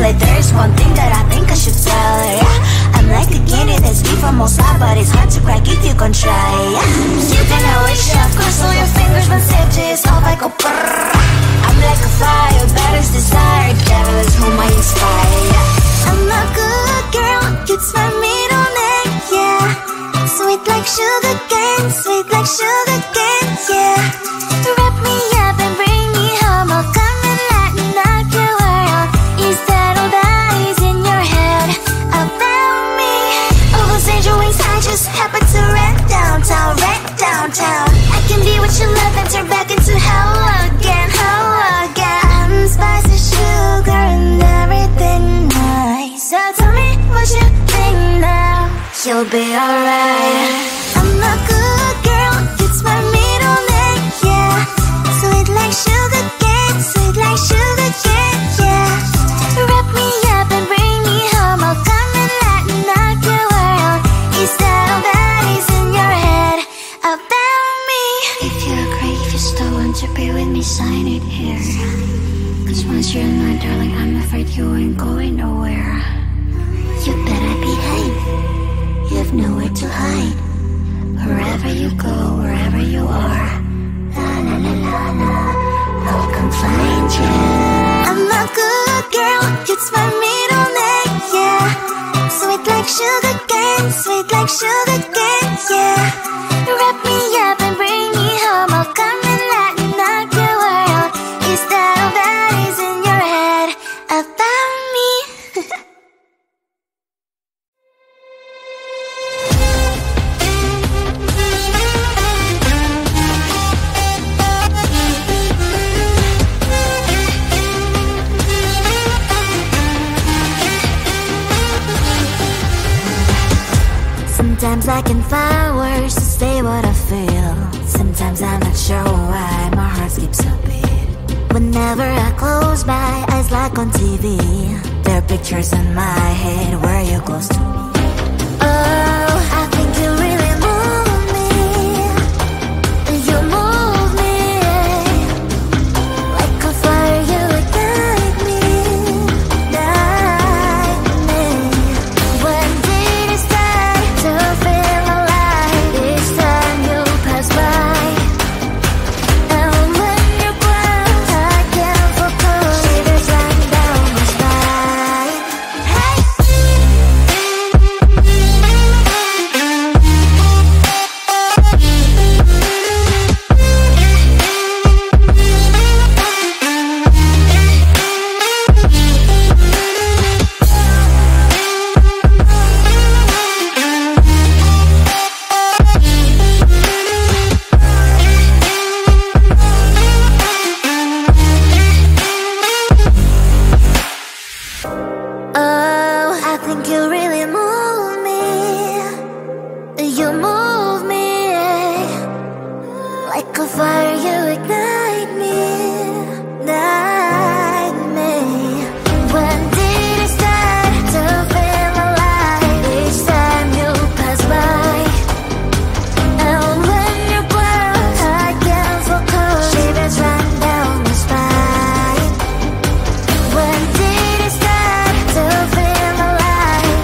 like there's one thing that I think I should tell her, yeah. I'm like a candy that's deep from outside, but it's hard to crack if you can try, yeah. You think I wish you have crossed all your fingers, but safety is off, I go brrrr. I'm like a fire, battles desire, devil is whom I inspire, yeah. I'm a good girl, it's my middle name, yeah. Sweet like sugar cane, sweet like sugar cane, yeah. Wrap me up and bring me home, I'll come and lighten up your world. Is that all that is in your head about me? All those angel wings I just happen to rent downtown, rent downtown. I can be what you love and turn back into hell again, hell again. I'm spicy sugar and everything nice. So tell me what you think now, you'll be alright. I'm a good girl, it's my middle name, yeah. Sweet like sugar cane, sweet like sugar cane, yeah. Wrap me up and bring me home, I'll come and lighten up your world. Is that all that is in your head about me? If you agree, if you still want to be with me, sign it here. Cause once you're mine, darling, I'm afraid you ain't going nowhere. You better behave, you have nowhere to hide. Wherever you go, wherever you are, la la la la la, I'll come find you. I'm a good girl, it's my middle name, yeah. Sweet like sugar cane, sweet like sugar cane, yeah. Wrap me up and bring me home, I'll come and lighten up your world. Is that all that is in your head about me? Sometimes I can find words to say what I feel. Sometimes I'm not sure why my heart skips a beat. Whenever I close my eyes like on TV, there are pictures in my head where you're close to me. Oh, I think you really move me. You move me like a fire, you ignite me, ignite me. When did it start to feel alive? Each time you pass by, and when you're gone, I can't focus. Shivers running down my spine. Hey. Oh, I think you really move me. You move me like a fire, you ignite me, ignite me. When did it start to feel alive? Each time you pass by, and when you're gone, I can't focus. Shivers run down my spine. When did it start to feel alive?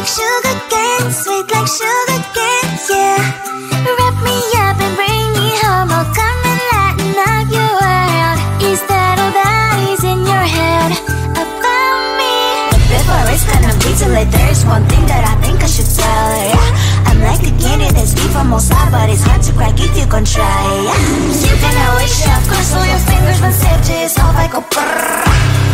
sugar cane, sweet like sugar cane, yeah. Wrap me up and bring me home, I'll come and lighten up your world. Is that all that is in your head about me? But before it's gonna be too late, there's one thing that I think I should tell her, yeah. I'm like a candy that's deep from all sides, but it's hard to crack if you can try, yeah. You can always shove, cross all your fingers, but safety is off, I go brrrr.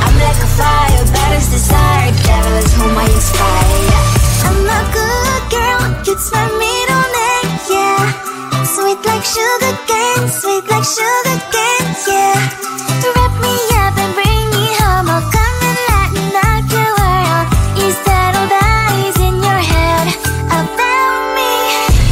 I'm like a fire, that is desire, devil is whom I inspire, yeah. I'm a good girl, it's my middle name, yeah. Sweet like sugar cane, sweet like sugar cane, yeah. Wrap me up and bring me home, I'll come and lighten up your world. Is that all that is in your head about me?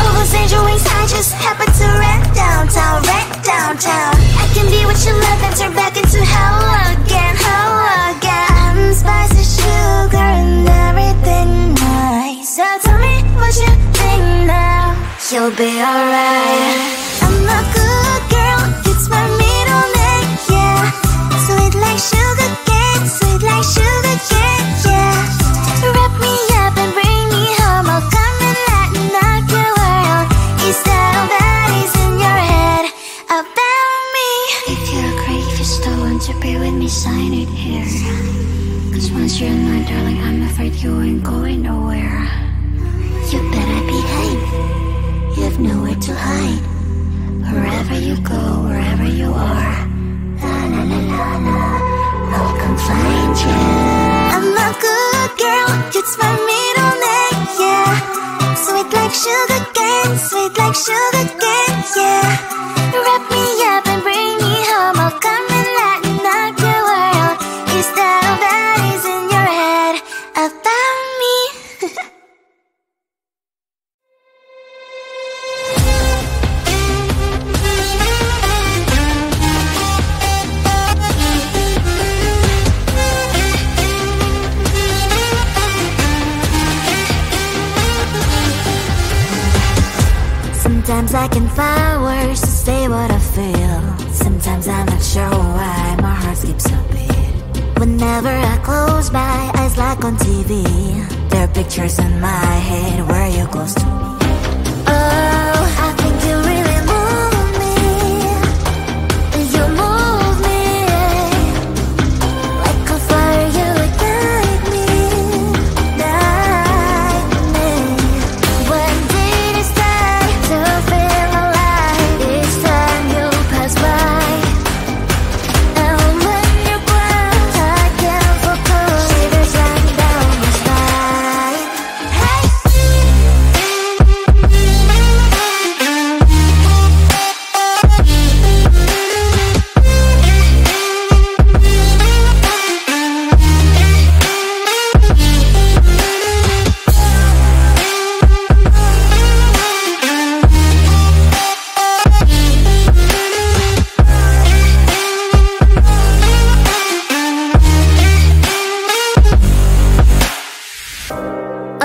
Overstand your wings, I just happen to rent downtown, I can be what you love and turn back into hell again, I'm spicy sugar and everything nice. So tell me what you think now, you'll be alright. I'm a good girl, it's my middle name, yeah. Sweet like sugar cane, sweet like sugar cane, yeah. Wrap me up and bring me home, I'll come and lighten up your world. Is that all that is in your head about me? If you're great, if you still want to be with me, sign it here. Cause once you're in line, darling, I'm afraid you ain't going nowhere. You better behave, you have nowhere to hide. Wherever you go, wherever you are, la la la la la, I'll come find you. I'm a good girl, it's my middle name, yeah. Sweet like sugar cane, sweet like sugar cane, yeah. Wrap me up and bring me home, I'll come and lighten up your world. Is that all that is in your head about me? Sometimes I can find words to say what I feel. Sometimes I'm not sure why my heart skips a beat. Whenever I close my eyes like on TV, there are pictures in my head where you're close to me. Oh, I think you really move me. You move me like a fire, you ignite me, ignite me. When did it start to feel alive? Each time you pass by, and when you cry, I can't focus. Shivers run down my spine. Hey.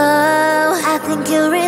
Oh, I think you really